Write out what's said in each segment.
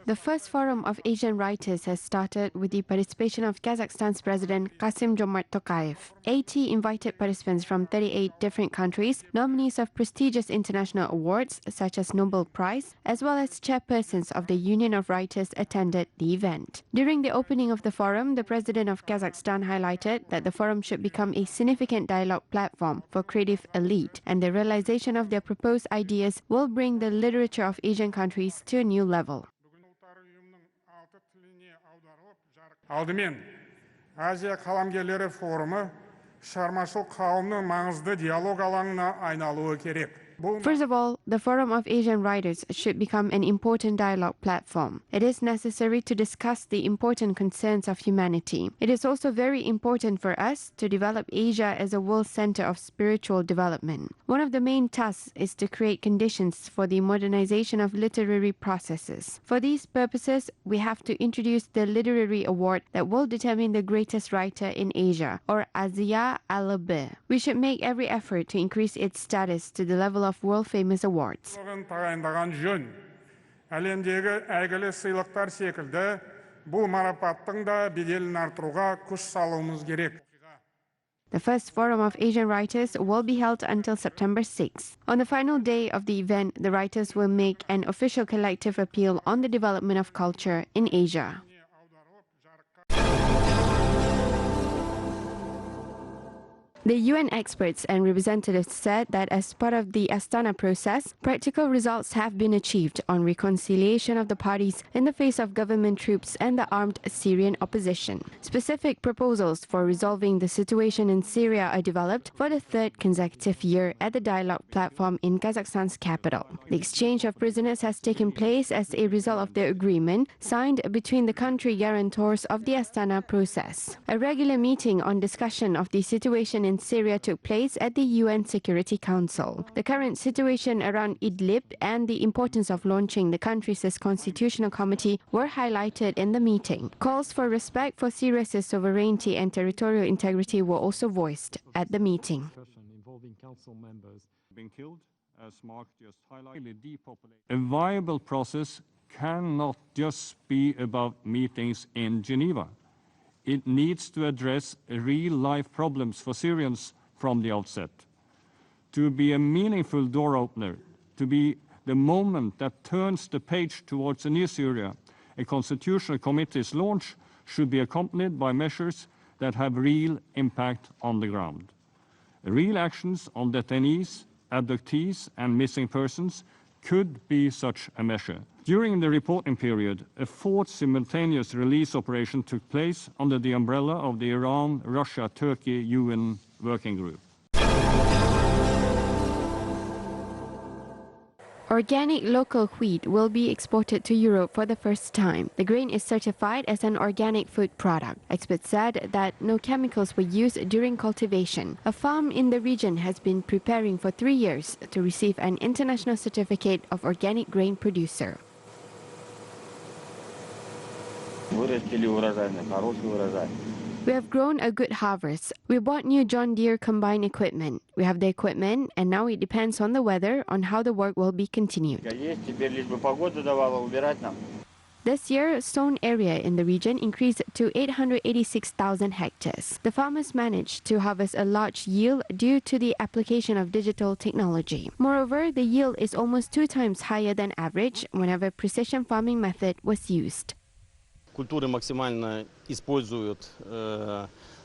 The first Forum of Asian Writers has started with the participation of Kazakhstan's President Kassym-Jomart Tokayev. 80 invited participants from 38 different countries, nominees of prestigious international awards such as Nobel Prize, as well as chairpersons of the Union of Writers attended the event. During the opening of the forum, the President of Kazakhstan highlighted that the forum should become a significant dialogue platform for creative elite, and the realization of their proposed ideas will bring the literature of Asian countries to a new level. Алдымен Азия қаламгерлері форумы шығармашылық қауымның маңызды диалог алаңына айналуы керек. First of all, the Forum of Asian Writers should become an important dialogue platform. It is necessary to discuss the important concerns of humanity. It is also very important for us to develop Asia as a world center of spiritual development. One of the main tasks is to create conditions for the modernization of literary processes. For these purposes, we have to introduce the literary award that will determine the greatest writer in Asia, or Asia Al-Be. We should make every effort to increase its status to the level of world-famous awards. Әлемдегі әйгілі сыйлықтар секілді, бұл марапаттың да беделін артыруға күш салуымыз керек. The first Forum of Asian Writers will be held until September 6. On the final day of the event, the writers will make an official collective appeal on the development of culture in Asia. The UN experts and representatives said that as part of the Astana process, practical results have been achieved on reconciliation of the parties in the face of government troops and the armed Syrian opposition. Specific proposals for resolving the situation in Syria are developed for the third consecutive year at the dialogue platform in Kazakhstan's capital. The exchange of prisoners has taken place as a result of the agreement signed between the country guarantors of the Astana process. A regular meeting on discussion of the situation in Syria took place at the UN Security Council. The current situation around Idlib and the importance of launching the country's constitutional committee were highlighted in the meeting. Calls for respect for Syria's sovereignty and territorial integrity were also voiced at the meeting. A viable process cannot just be about meetings in Geneva. It needs to address real-life problems for Syrians from the outset. To be a meaningful door opener, to be the moment that turns the page towards a new Syria, a constitutional committee's launch should be accompanied by measures that have real impact on the ground. Real actions on detainees, abductees, and missing persons could be such a measure. During the reporting period, a fourth simultaneous release operation took place under the umbrella of the Iran-Russia-Turkey UN Working Group. Organic local wheat will be exported to Europe for the first time. The grain is certified as an organic food product. Experts said that no chemicals were used during cultivation. A farm in the region has been preparing for 3 years to receive an international certificate of organic grain producer. We have grown a good harvest. We bought new John Deere combine equipment. We have the equipment, and now it depends on the weather on how the work will be continued. This year, sown area in the region increased to 886,000 hectares. The farmers managed to harvest a large yield due to the application of digital technology. Moreover, the yield is almost 2 times higher than average whenever precision farming method was used. Культуры максимально используют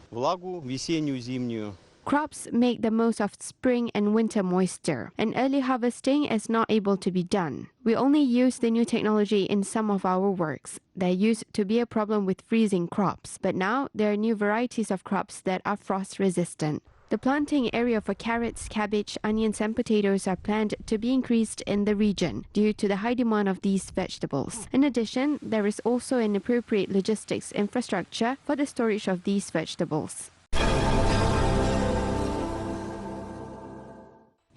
влагу весеннюю, зимнюю. Crops make the most of spring and winter moisture, and early harvesting is not able to be done. We only use the new technology in some of our works. There used to be a problem with freezing crops, but now there are new varieties of crops that are frost resistant. The planting area for carrots, cabbage, onions, and potatoes are planned to be increased in the region due to the high demand of these vegetables. In addition, there is also an appropriate logistics infrastructure for the storage of these vegetables.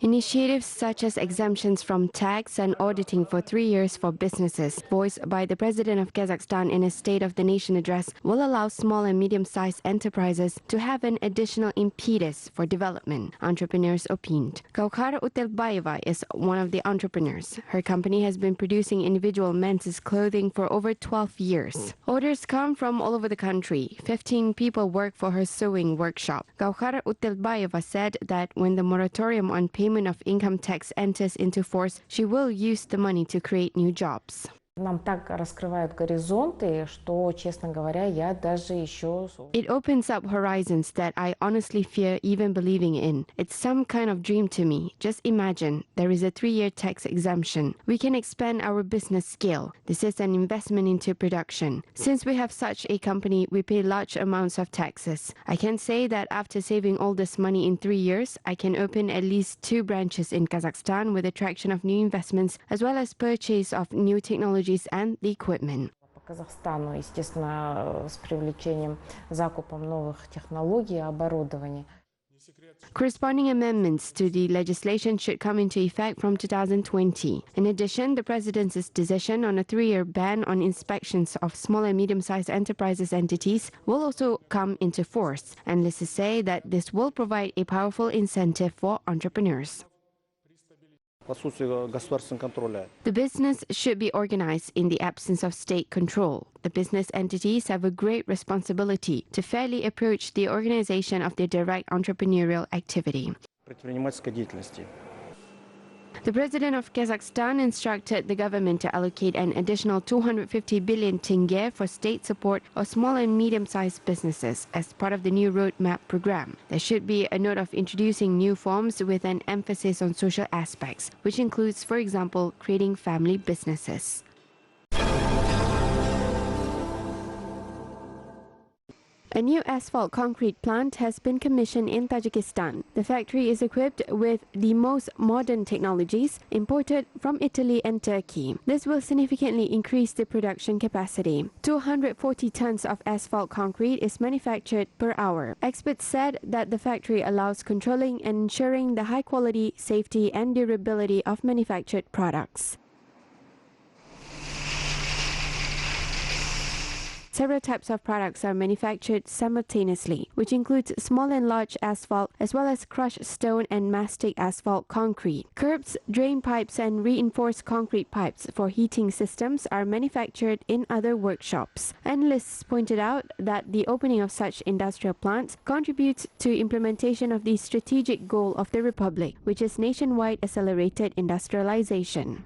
Initiatives such as exemptions from tax and auditing for 3 years for businesses, voiced by the President of Kazakhstan in a State of the Nation address, will allow small and medium-sized enterprises to have an additional impetus for development, entrepreneurs opined. Gaukhar Utelbayeva is one of the entrepreneurs. Her company has been producing individual men's clothing for over 12 years. Orders come from all over the country. 15 people work for her sewing workshop. Gaukhar Utelbayeva said that when the moratorium on payment of income tax enters into force, she will use the money to create new jobs. Нам так раскрывают горизонты, что, честно говоря, я даже еще... It opens up horizons that I honestly fear even believing in. It's some kind of dream to me. Just imagine, there is a 3-year tax exemption. We can expand our business scale. This is an investment into production. Since we have such a company, we pay large amounts of taxes. I can say that after saving all this money in 3 years, I can open at least 2 branches in Kazakhstan with attraction of new investments, as well as purchase of new technologies and the equipment. По Казахстану, естественно, с привлечением, закупом новых технологий и оборудования. Corresponding amendments to the legislation should come into effect from 2020. In addition, the President's decision on a 3-year ban on inspections of small and medium-sized enterprises entities will also come into force, and let's say that this will provide a powerful incentive for entrepreneurs. The business should be organized in the absence of state control. The business entities have a great responsibility to fairly approach the organization of their direct entrepreneurial activity. The President of Kazakhstan instructed the government to allocate an additional 250 billion tenge for state support of small and medium-sized businesses as part of the new roadmap program. There should be a note of introducing new forms with an emphasis on social aspects, which includes, for example, creating family businesses. A new asphalt concrete plant has been commissioned in Tajikistan. The factory is equipped with the most modern technologies imported from Italy and Turkey. This will significantly increase the production capacity. 240 tons of asphalt concrete is manufactured per hour. Experts said that the factory allows controlling and ensuring the high quality, safety, and durability of manufactured products. Several types of products are manufactured simultaneously, which includes small and large asphalt, as well as crushed stone and mastic asphalt concrete. Curbs, drain pipes, and reinforced concrete pipes for heating systems are manufactured in other workshops. Analysts pointed out that the opening of such industrial plants contributes to implementation of the strategic goal of the Republic, which is nationwide accelerated industrialization.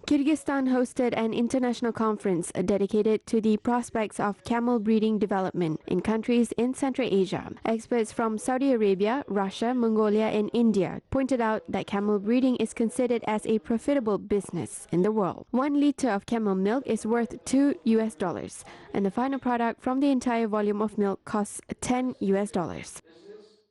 Kyrgyzstan hosted an international conference dedicated to the prospects of camel breeding development in countries in Central Asia. Experts from Saudi Arabia, Russia, Mongolia, and India pointed out that camel breeding is considered as a profitable business in the world. 1 liter of camel milk is worth $2, and the final product from the entire volume of milk costs $10.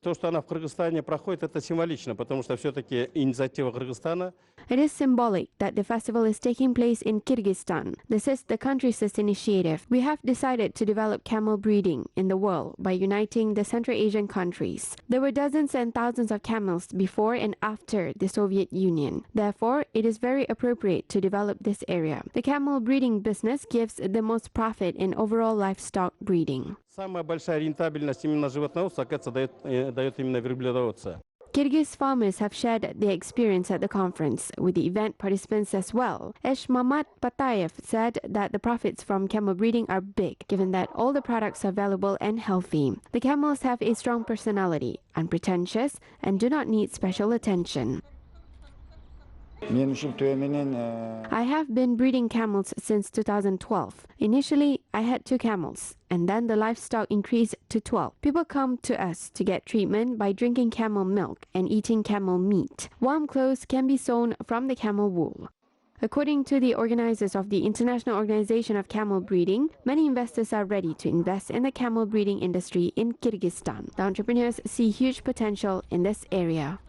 То, что она в Кыргызстане проходит, это символично, потому что все-таки инициатива Кыргызстана. It is symbolic that the festival is taking place in Kyrgyzstan. This is the country's initiative. We have decided to develop camel breeding in the world by uniting the Central Asian countries. There were dozens and thousands of camels before and after the Soviet Union. Therefore, it is very appropriate to develop this area. The camel breeding business gives the most profit in overall livestock breeding. Самая большая рентабельность именно животноводства, оказывается, дает именно верблюдоводство. Kyrgyz farmers have shared their experience at the conference with the event participants as well. Eshmamat Patayev said that the profits from camel breeding are big, given that all the products are valuable and healthy. The camels have a strong personality, unpretentious, and do not need special attention. I have been breeding camels since 2012. Initially, I had 2 camels, and then the livestock increased to 12. People come to us to get treatment by drinking camel milk and eating camel meat. Warm clothes can be sewn from the camel wool. According to the organizers of the International Organization of Camel Breeding, many investors are ready to invest in the camel breeding industry in Kyrgyzstan. The entrepreneurs see huge potential in this area.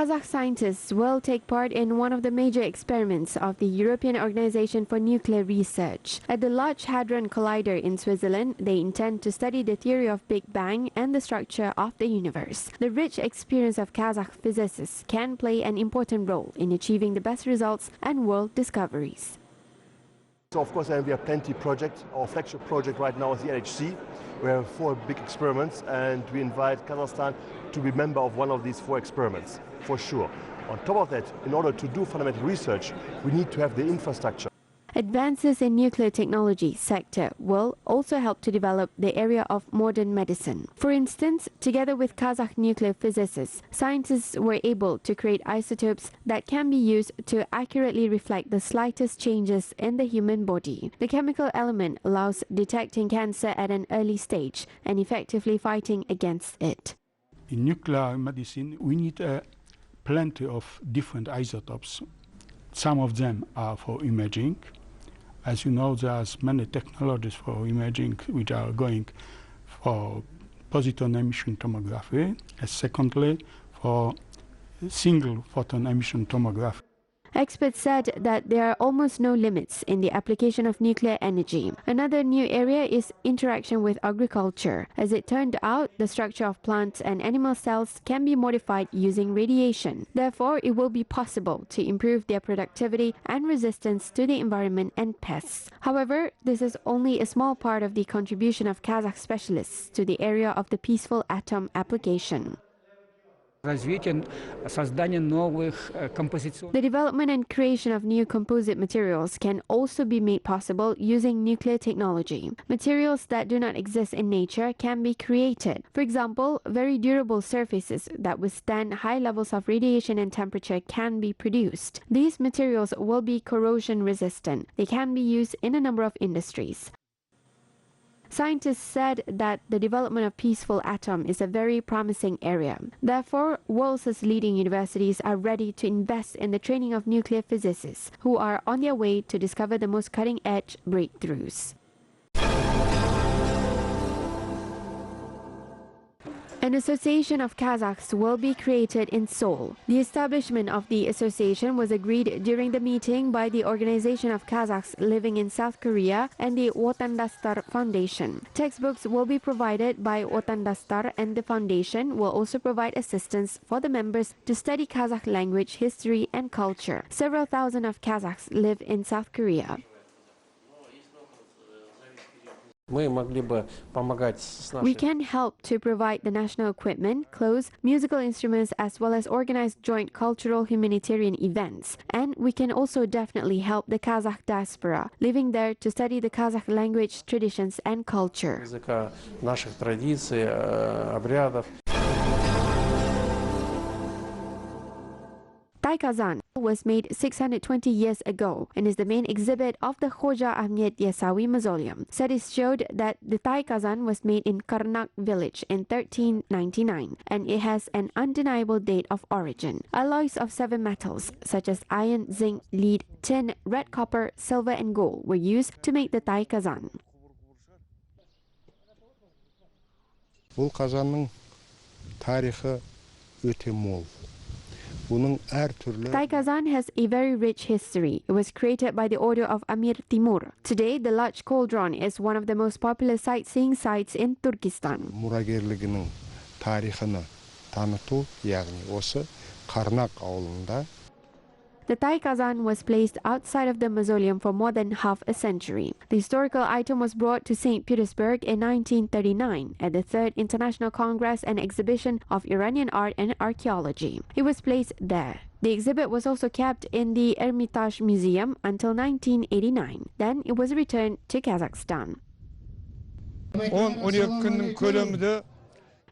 Kazakh scientists will take part in one of the major experiments of the European Organization for Nuclear Research. At the Large Hadron Collider in Switzerland, they intend to study the theory of Big Bang and the structure of the universe. The rich experience of Kazakh physicists can play an important role in achieving the best results and world discoveries. So of course we have plenty of projects. Our flagship project right now is the LHC. We have 4 big experiments and we invite Kazakhstan to be a member of one of these 4 experiments, for sure. On top of that, in order to do fundamental research, we need to have the infrastructure. Advances in nuclear technology sector will also help to develop the area of modern medicine. For instance, together with Kazakh nuclear physicists, scientists were able to create isotopes that can be used to accurately reflect the slightest changes in the human body. The chemical element allows detecting cancer at an early stage and effectively fighting against it. In nuclear medicine, we need plenty of different isotopes. Some of them are for imaging. As you know, there's many technologies for imaging which are going for positron emission tomography, and secondly for single photon emission tomography. Experts said that there are almost no limits in the application of nuclear energy. Another new area is interaction with agriculture. As it turned out, the structure of plants and animal cells can be modified using radiation. Therefore, it will be possible to improve their productivity and resistance to the environment and pests. However, this is only a small part of the contribution of Kazakh specialists to the area of the peaceful atom application. The development and creation of new composite materials can also be made possible using nuclear technology. Materials that do not exist in nature can be created. For example, very durable surfaces that withstand high levels of radiation and temperature can be produced. These materials will be corrosion resistant. They can be used in a number of industries. Scientists said that the development of peaceful atom is a very promising area. Therefore, world's leading universities are ready to invest in the training of nuclear physicists who are on their way to discover the most cutting-edge breakthroughs. An association of Kazakhs will be created in Seoul. The establishment of the association was agreed during the meeting by the Organization of Kazakhs Living in South Korea and the Otandastar Foundation. Textbooks will be provided by Otandastar, and the foundation will also provide assistance for the members to study Kazakh language, history and culture. Several thousand of Kazakhs live in South Korea. We can help to provide the national equipment, clothes, musical instruments, as well as organize joint cultural humanitarian events. And we can also definitely help the Kazakh diaspora living there to study the Kazakh language, traditions and culture. Thai Kazan was made 620 years ago and is the main exhibit of the Khoja Ahmed Yasawi Mausoleum. Studies showed that the Thai Kazan was made in Karnak village in 1399 and it has an undeniable date of origin. Alloys of 7 metals such as iron, zinc, lead, tin, red copper, silver and gold were used to make the Thai Kazan. Бұл қазанның тарихы өте мол. Thai Kazan has a very rich history. It was created by the order of Amir Timur. Today, the large cauldron is one of the most popular sightseeing sites in Turkestan. Мұрагерлігінің тарихını таныту, яғни осы Қарнақ ауылында. The Thai Kazan was placed outside of the mausoleum for more than half a century. The historical item was brought to St. Petersburg in 1939 at the 3rd International Congress and Exhibition of Iranian Art and Archaeology. It was placed there. The exhibit was also kept in the Hermitage Museum until 1989. Then it was returned to Kazakhstan.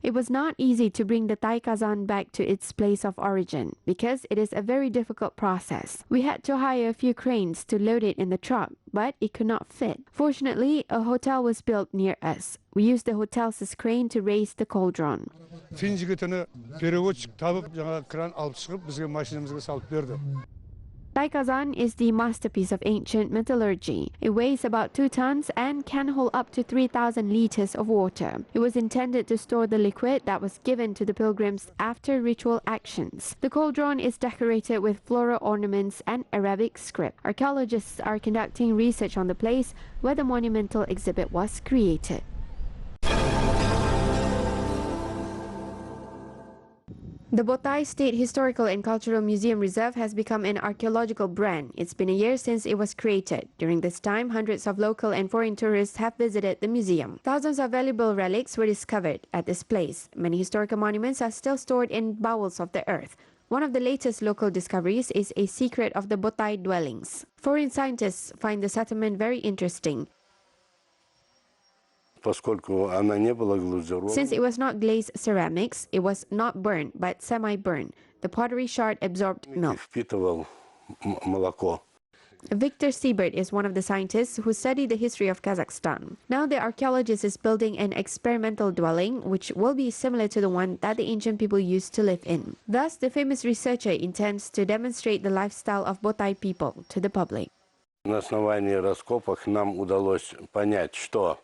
It was not easy to bring the Thai Kazan back to its place of origin because it is a very difficult process. We had to hire a few cranes to load it in the truck, but it could not fit. Fortunately, a hotel was built near us. We used the hotel's crane to raise the cauldron. Kazan is the masterpiece of ancient metallurgy. It weighs about 2 tons and can hold up to 3,000 liters of water. It was intended to store the liquid that was given to the pilgrims after ritual actions. The cauldron is decorated with floral ornaments and Arabic script. Archaeologists are conducting research on the place where the monumental exhibit was created. The Botai State Historical and Cultural Museum Reserve has become an archaeological brand. It's been a year since it was created. During this time, hundreds of local and foreign tourists have visited the museum. Thousands of valuable relics were discovered at this place. Many historical monuments are still stored in bowels of the earth. One of the latest local discoveries is a secret of the Botai dwellings. Foreign scientists find the settlement very interesting. Since it was not glazed ceramics, it was not burned but semi-burned. The pottery shard absorbed milk. Victor Siebert is one of the scientists who studied the history of Kazakhstan. Now the archaeologist is building an experimental dwelling which will be similar to the one that the ancient people used to live in. Thus, the famous researcher intends to demonstrate the lifestyle of Botai people to the public. На основании раскопок нам удалось понять, что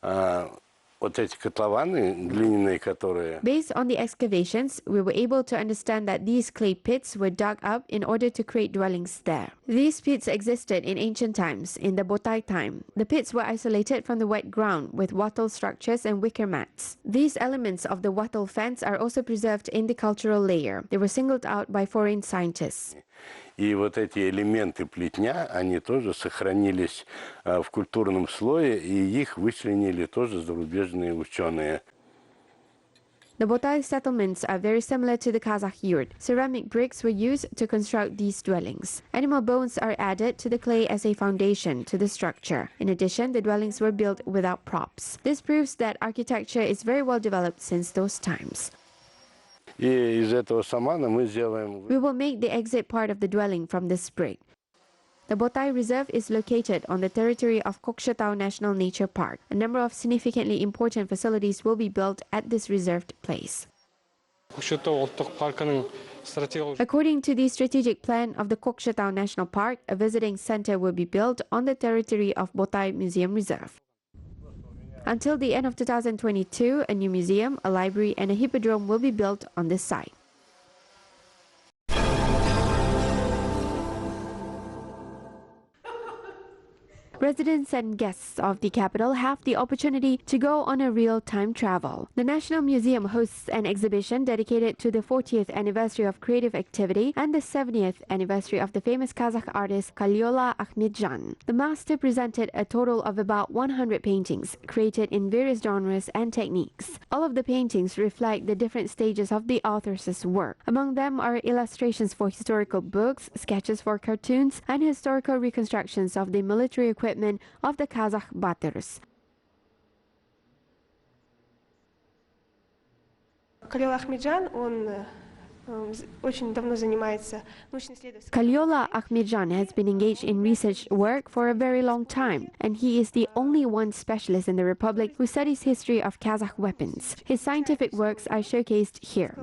вот эти котлованы глиняные, которые... Based on the excavations, we were able to understand that these clay pits were dug up in order to create dwellings there. These pits existed in ancient times, in the Botai time. The pits were isolated from the wet ground with wattle structures and wicker mats. These elements of the wattle fence are also preserved in the cultural layer. They were singled out by foreign scientists. И вот эти элементы плетня, они тоже сохранились в культурном слое, и их вычленили тоже зарубежные ученые. The Botai settlements are very similar to the Kazakh yurt. Ceramic bricks were used to construct these dwellings. Animal bones are added to the clay as a foundation to the structure. In addition, the dwellings were built without props. This proves that architecture is very well developed since those times. И из этого самана мы сделаем... We will make the exit part of the dwelling from this brick. The Botai Reserve is located on the territory of Kokshetau National Nature Park. A number of significantly important facilities will be built at this reserved place. According to the strategic plan of the Kokshetau National Park, a visiting center will be built on the territory of Botai Museum Reserve. Until the end of 2022, a new museum, a library, and a hippodrome will be built on this site. Residents and guests of the capital have the opportunity to go on a real-time travel. The National Museum hosts an exhibition dedicated to the 40th anniversary of creative activity and the 70th anniversary of the famous Kazakh artist Kalyola Akhmetjan. The master presented a total of about 100 paintings created in various genres and techniques. All of the paintings reflect the different stages of the author's work. Among them are illustrations for historical books, sketches for cartoons, and historical reconstructions of the military equipment of the Kazakh batters. Kalyola Akhmetjan, Kalyola Akhmetjan has been engaged in research work for a very long time, and he is the only one specialist in the Republic who studies history of Kazakh weapons. His scientific works are showcased here.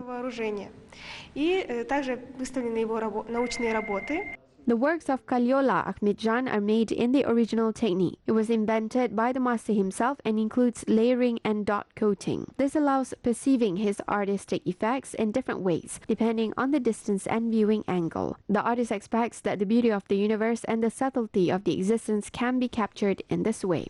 The works of Kalyola Akhmetjan are made in the original technique. It was invented by the master himself and includes layering and dot coating. This allows perceiving his artistic effects in different ways, depending on the distance and viewing angle. The artist expects that the beauty of the universe and the subtlety of the existence can be captured in this way.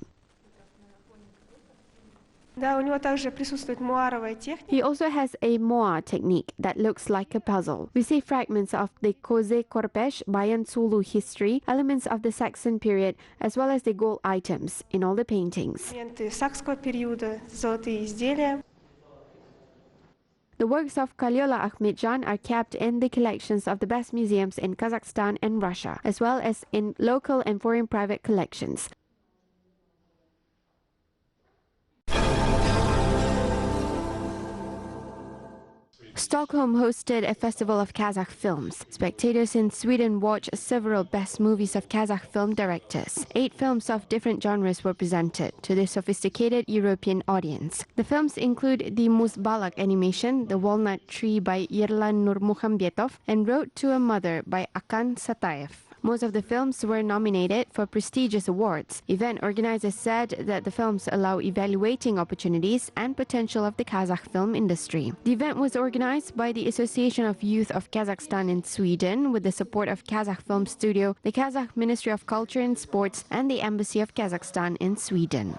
He also has a moa technique that looks like a puzzle. We see fragments of the Koze Korpesh Bayan Sulu history, elements of the Saxon period, as well as the gold items in all the paintings. The works of Kalyola Akhmetjan are kept in the collections of the best museums in Kazakhstan and Russia, as well as in local and foreign private collections. Stockholm hosted a festival of Kazakh films. Spectators in Sweden watched several best movies of Kazakh film directors. 8 films of different genres were presented to the sophisticated European audience. The films include the Musbalak animation, The Walnut Tree by Yerlan Nurmukhambetov, and Road to a Mother by Akan Satayev. Most of the films were nominated for prestigious awards. Event organizers said that the films allow evaluating opportunities and potential of the Kazakh film industry. The event was organized by the Association of Youth of Kazakhstan in Sweden with the support of Kazakh Film Studio, the Kazakh Ministry of Culture and Sports, and the Embassy of Kazakhstan in Sweden.